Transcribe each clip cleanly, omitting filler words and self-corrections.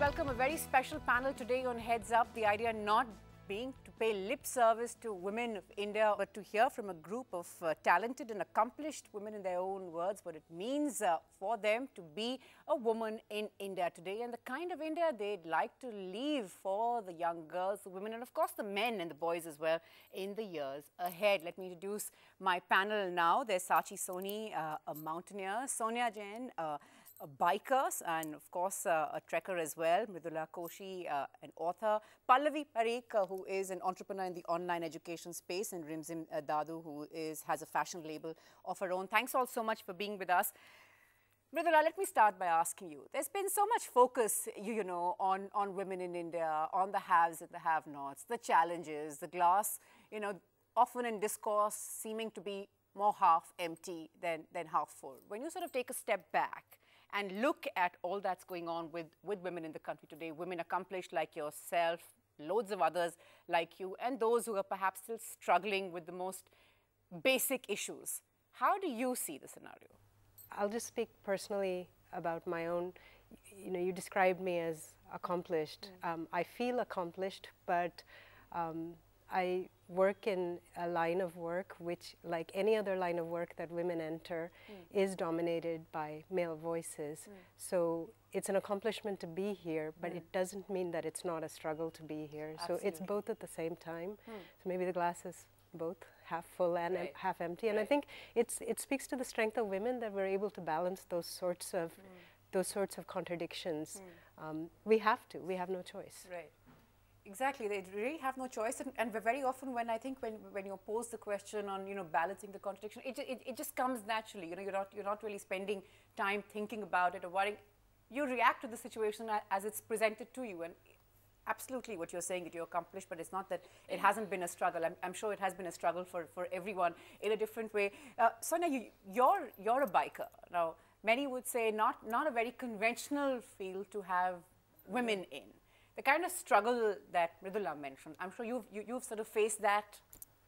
welcome a very special panel today on Heads Up. The idea not being to pay lip service to women of India, but to hear from a group of talented and accomplished women in their own words what it means for them to be a woman in India today and the kind of India they'd like to leave for the young girls, the women, and of course the men and the boys as well in the years ahead. Let me introduce my panel now. There's Sachi Soni, a mountaineer, Sonia Jain, a biker, and of course a trekker as well, Mridula Koshi, an author, Pallavi Parikh, who is an entrepreneur in the online education space, and Rimzim Dadu, who has a fashion label of her own. Thanks all so much for being with us. Mridula, let me start by asking you, there's been so much focus, you know, on women in India, on the haves and the have-nots, the challenges, the glass, you know, often in discourse seeming to be more half empty than half full. When you sort of take a step back and look at all that's going on with women in the country today, women accomplished like yourself, loads of others like you, and those who are perhaps still struggling with the most basic issues. How do you see the scenario? I'll just speak personally about my own. You know, you described me as accomplished. I feel accomplished, but I work in a line of work which, like any other line of work that women enter, is dominated by male voices. So it's an accomplishment to be here, but it doesn't mean that it's not a struggle to be here. Absolutely. So it's both at the same time. So maybe the glass is both half full and half empty. And I think it speaks to the strength of women that we're able to balance those sorts of contradictions. We have to. We have no choice. Right. Exactly, they really have no choice, and very often when you pose the question on, you know, balancing the contradiction, it just comes naturally. You know, you're not really spending time thinking about it or worrying. You react to the situation as it's presented to you, and absolutely what you're saying that you're accomplished, but it's not that it hasn't been a struggle. I'm sure it has been a struggle for everyone in a different way. Sonia, you're a biker now. Many would say not a very conventional field to have women in. The kind of struggle that Mridula mentioned, I'm sure you've sort of faced that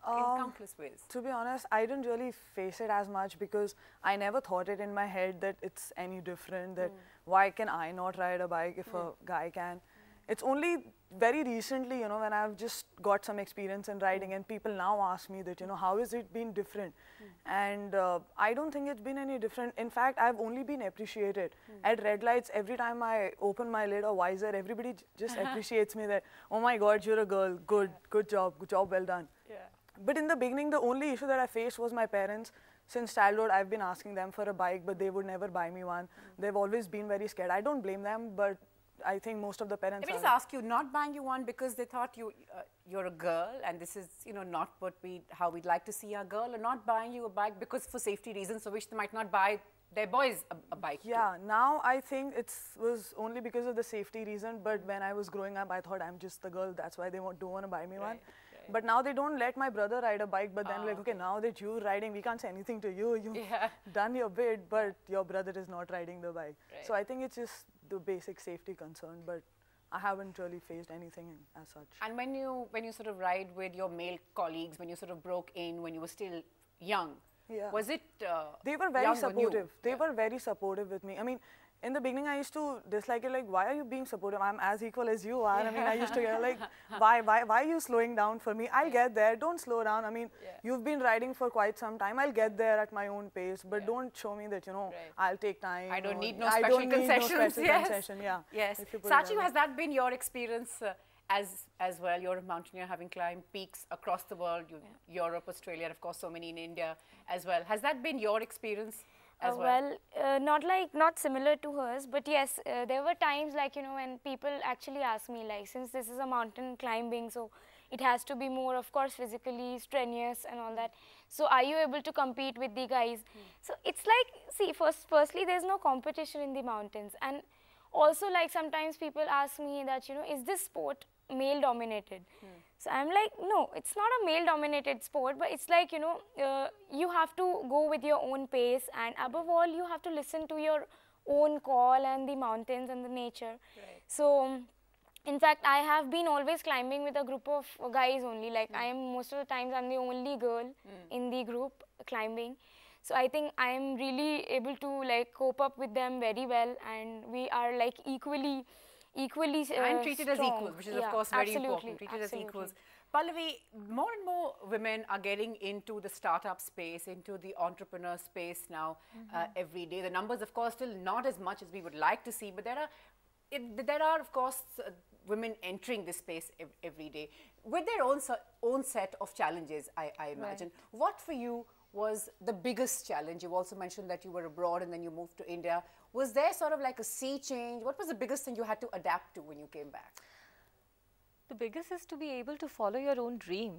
in countless ways. To be honest, I didn't really face it as much because I never thought it in my head that it's any different, that why can I not ride a bike if a guy can. It's only very recently, you know, when I've just got some experience in riding and people now ask me that, you know, how has it been different? And I don't think it's been any different. In fact, I've only been appreciated. At red lights, every time I open my lid or visor, everybody just appreciates me that, oh my God, you're a girl, good job, well done. Yeah. But in the beginning, the only issue that I faced was my parents. Since childhood, I've been asking them for a bike, but they would never buy me one. They've always been very scared. I don't blame them, but I think most of the parents. Let me just ask you, not buying you one because they thought you're a girl and this is, you know, not how we'd like to see our girl, or not buying you a bike because for safety reasons, for which they might not buy their boys a bike. Yeah, now I think it was only because of the safety reason, but when I was growing up, I thought I'm just the girl, that's why they don't want to buy me one. Right. But now they don't let my brother ride a bike, but then like, okay, now that you're riding, we can't say anything to you. You've done your bit, but your brother is not riding the bike. Right. So I think it's just the basic safety concern, but I haven't really faced anything as such. And when you sort of ride with your male colleagues, when you sort of broke in, when you were still young, was it they were very supportive. They were very supportive with me. I mean, in the beginning, I used to dislike it, like, why are you being supportive? I'm as equal as you are. I mean, I used to get like, why are you slowing down for me? I'll get there, don't slow down. I mean, you've been riding for quite some time. I'll get there at my own pace, but don't show me that, you know, I'll take time. I don't need no special concessions. Yes. Sachi, has that been your experience as well? You're a mountaineer, having climbed peaks across the world, Europe, Australia, and of course so many in India as well. Has that been your experience? Not similar to hers, but yes, there were times like, you know, when people actually ask me, like, since this is a mountain climbing, so it has to be more, of course, physically strenuous and all that. So are you able to compete with the guys? So it's like, see, firstly, there's no competition in the mountains. And also, like, sometimes people ask me that, you know, is this sport male dominated? So I'm like, no, it's not a male dominated sport, but it's like, you know, you have to go with your own pace, and above all, you have to listen to your own call and the mountains and the nature. Right. So in fact, I have been always climbing with a group of guys only. Like most of the times I'm the only girl in the group climbing. So I think I am really able to like cope up with them very well, and we are like equally equally and treated as strong. equals, which is of course very important. Treated as Absolutely. equals. Pallavi, more and more women are getting into the startup space, into the entrepreneur space now every day. The numbers, of course, still not as much as we would like to see, but there are of course, women entering this space every day with their own set of challenges, I imagine. Right. What for you was the biggest challenge? You also mentioned that you were abroad and then you moved to India. Was there sort of like a sea change? What was the biggest thing you had to adapt to when you came back? The biggest is to be able to follow your own dream.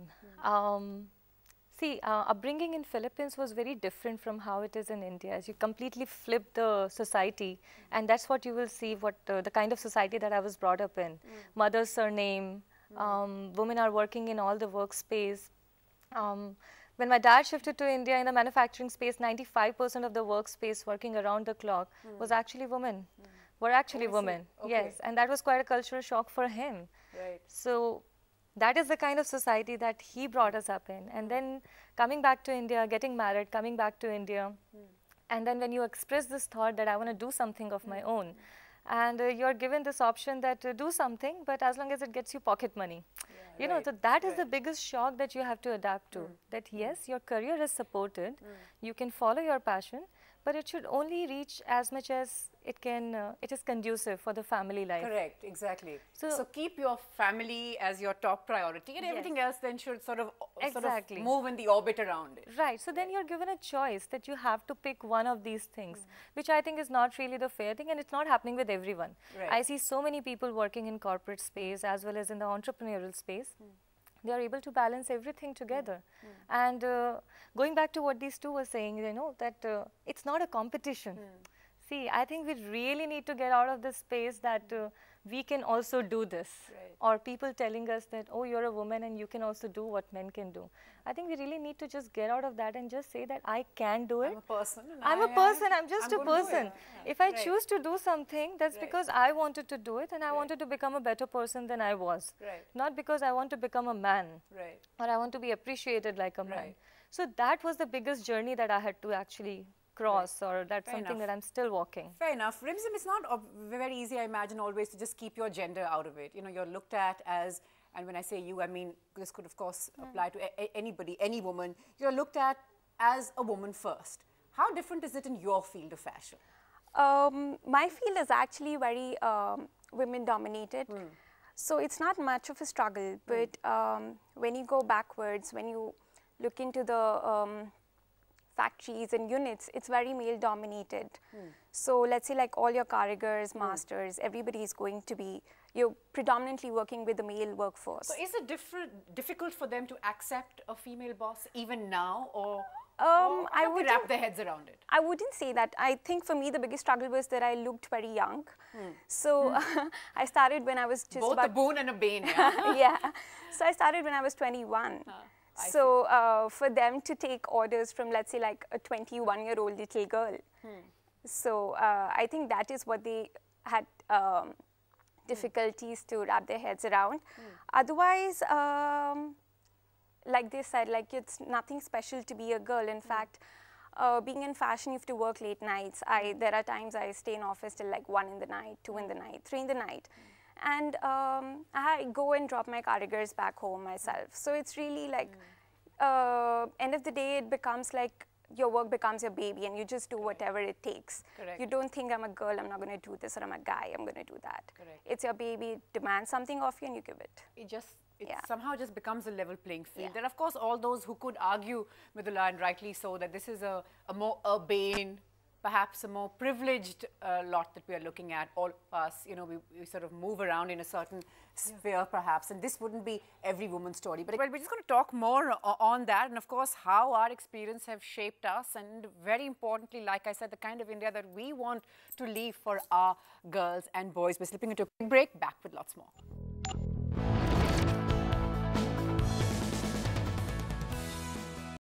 See, upbringing in Philippines was very different from how it is in India. As you completely flip the society, and that's what you will see, what the kind of society that I was brought up in. Mother's surname, women are working in all the workspace. When my dad shifted to India in the manufacturing space, 95% of the workspace working around the clock was actually women. Were actually women. Okay. Yes, and that was quite a cultural shock for him. Right. So that is the kind of society that he brought us up in. And then coming back to India, getting married, coming back to India, and then when you express this thought that I want to do something of my own, and you're given this option that do something, but as long as it gets you pocket money. You know, so that is the biggest shock that you have to adapt to. That yes, your career is supported, you can follow your passion, but it should only reach as much as it can, it is conducive for the family life. Correct, exactly. So keep your family as your top priority, and everything else then should sort of move in the orbit around it. Right, so then you're given a choice that you have to pick one of these things, which I think is not really the fair thing, and it's not happening with everyone. Right. I see so many people working in corporate space as well as in the entrepreneurial space. They are able to balance everything together. And going back to what these two were saying, you know, that it's not a competition. See, I think we really need to get out of this space that we can also do this. Or people telling us that, oh, you're a woman and you can also do what men can do. I think we really need to just get out of that and just say that I can do it. I'm a person. I'm a person. I'm just a person. If I choose to do something, that's because I wanted to do it and I wanted to become a better person than I was. Not because I want to become a man or I want to be appreciated like a man. So that was the biggest journey that I had to actually cross, or that's something that I'm still walking. Fair enough. Rimzim, it's not very easy, I imagine, always to just keep your gender out of it. You know, you're looked at as, and when I say you, I mean, this could of course apply to anybody, any woman. You're looked at as a woman first. How different is it in your field of fashion? My field is actually very women dominated. So it's not much of a struggle, but when you go backwards, when you look into the factories and units, it's very male dominated. So let's say like all your karigars, masters, everybody is going to be, you're predominantly working with the male workforce. So is it difficult for them to accept a female boss even now, or I would wrap their heads around it? I wouldn't say that. I think for me the biggest struggle was that I looked very young. So I started when I was just both a boon and a bane. Yeah. Yeah. So I started when I was 21. So for them to take orders from, let's say, like a 21-year-old little girl. So I think that is what they had difficulties to wrap their heads around. Otherwise, like they said, like it's nothing special to be a girl. In fact, being in fashion, you have to work late nights. There are times I stay in office till like 1 in the night, 2 in the night, 3 in the night. And I go and drop my karigars back home myself. So it's really like, end of the day, it becomes like your work becomes your baby and you just do whatever it takes. You don't think I'm a girl, I'm not going to do this, or I'm a guy, I'm going to do that. It's your baby, it demands something of you and you give it. It somehow just becomes a level playing field. There are of course all those who could argue, Mridula, and rightly so, that this is a more urbane, perhaps a more privileged lot that we are looking at. All of us, you know, we sort of move around in a certain sphere perhaps, and this wouldn't be every woman's story. But we're just going to talk more on that, and of course how our experience have shaped us, and very importantly, like I said, the kind of India that we want to leave for our girls and boys. We're slipping into a quick break, back with lots more.